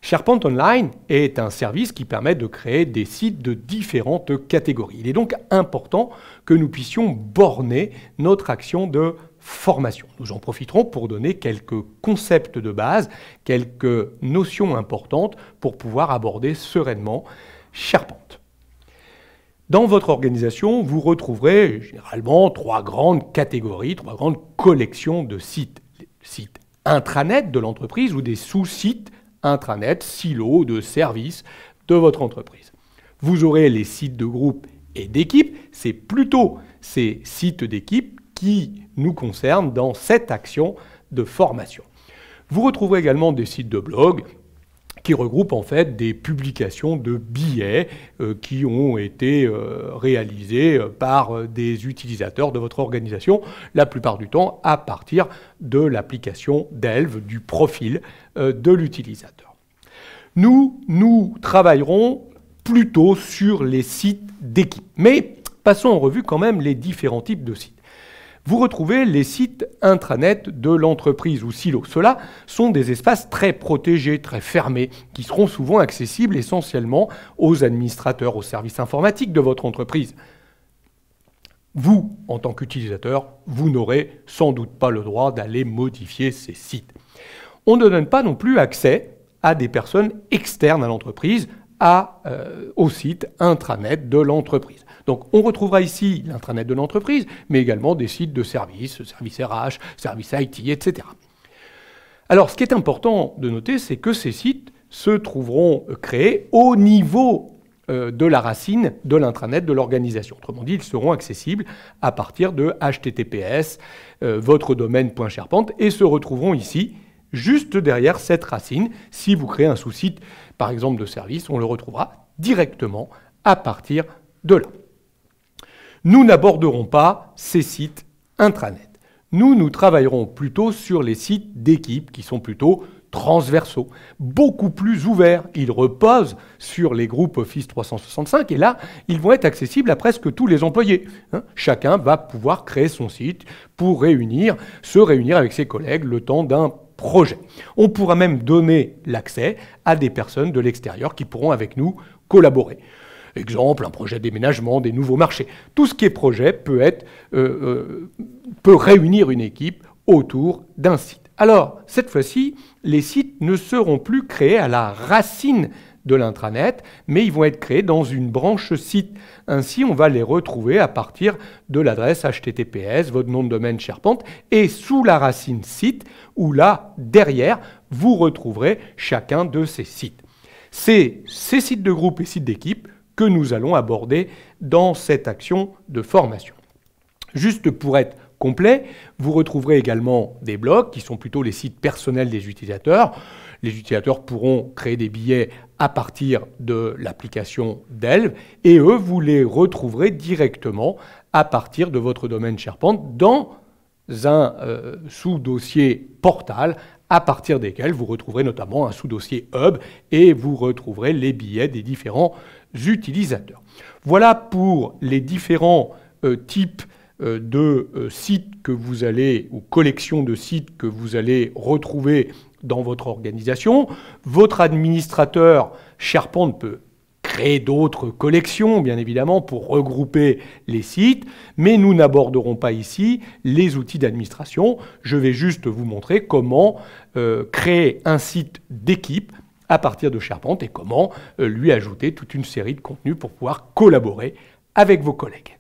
SharePoint Online est un service qui permet de créer des sites de différentes catégories. Il est donc important que nous puissions borner notre action de formation. Nous en profiterons pour donner quelques concepts de base, quelques notions importantes pour pouvoir aborder sereinement SharePoint. Dans votre organisation, vous retrouverez généralement trois grandes catégories, trois grandes collections de sites. Les sites intranet de l'entreprise ou des sous-sites intranet, silos de services de votre entreprise. Vous aurez les sites de groupe et d'équipe. C'est plutôt ces sites d'équipe qui nous concernent dans cette action de formation. Vous retrouverez également des sites de blog qui regroupent en fait des publications de billets qui ont été réalisés par des utilisateurs de votre organisation, la plupart du temps à partir de l'application Delve, du profil de l'utilisateur. Nous travaillerons plutôt sur les sites d'équipe, mais passons en revue quand même les différents types de sites. Vous retrouvez les sites intranet de l'entreprise ou silos. Ceux-là sont des espaces très protégés, très fermés, qui seront souvent accessibles essentiellement aux administrateurs, aux services informatiques de votre entreprise. Vous, en tant qu'utilisateur, vous n'aurez sans doute pas le droit d'aller modifier ces sites. On ne donne pas non plus accès à des personnes externes à l'entreprise, au site intranet de l'entreprise. Donc on retrouvera ici l'intranet de l'entreprise, mais également des sites de services, services RH, services IT, etc. Alors ce qui est important de noter, c'est que ces sites se trouveront créés au niveau de la racine de l'intranet de l'organisation. Autrement dit, ils seront accessibles à partir de https votre domaine.sharepoint et se retrouveront ici, juste derrière cette racine. Si vous créez un sous-site, par exemple de service, on le retrouvera directement à partir de là. Nous n'aborderons pas ces sites intranet. Nous travaillerons plutôt sur les sites d'équipe qui sont plutôt transversaux, beaucoup plus ouverts. Ils reposent sur les groupes Office 365 et là, ils vont être accessibles à presque tous les employés. Chacun va pouvoir créer son site pour se réunir avec ses collègues le temps d'un projet. On pourra même donner l'accès à des personnes de l'extérieur qui pourront avec nous collaborer. Exemple, un projet de déménagement, des nouveaux marchés. Tout ce qui est projet peut réunir une équipe autour d'un site. Alors, cette fois-ci, les sites ne seront plus créés à la racine de l'intranet, mais ils vont être créés dans une branche site. Ainsi, on va les retrouver à partir de l'adresse https, votre nom de domaine SharePoint, et sous la racine site, où là, derrière, vous retrouverez chacun de ces sites. C'est ces sites de groupe et sites d'équipe que nous allons aborder dans cette action de formation. Juste pour être complet, vous retrouverez également des blogs qui sont plutôt les sites personnels des utilisateurs. Les utilisateurs pourront créer des billets à partir de l'application Delve et eux, vous les retrouverez directement à partir de votre domaine SharePoint dans un sous-dossier portal à partir desquels vous retrouverez notamment un sous-dossier Hub et vous retrouverez les billets des différents utilisateurs. Voilà pour les différents types de sites que vous allez, ou collections de sites que vous allez retrouver dans votre organisation. Votre administrateur SharePoint peut créer d'autres collections, bien évidemment, pour regrouper les sites, mais nous n'aborderons pas ici les outils d'administration. Je vais juste vous montrer comment créer un site d'équipe à partir de SharePoint et comment lui ajouter toute une série de contenus pour pouvoir collaborer avec vos collègues.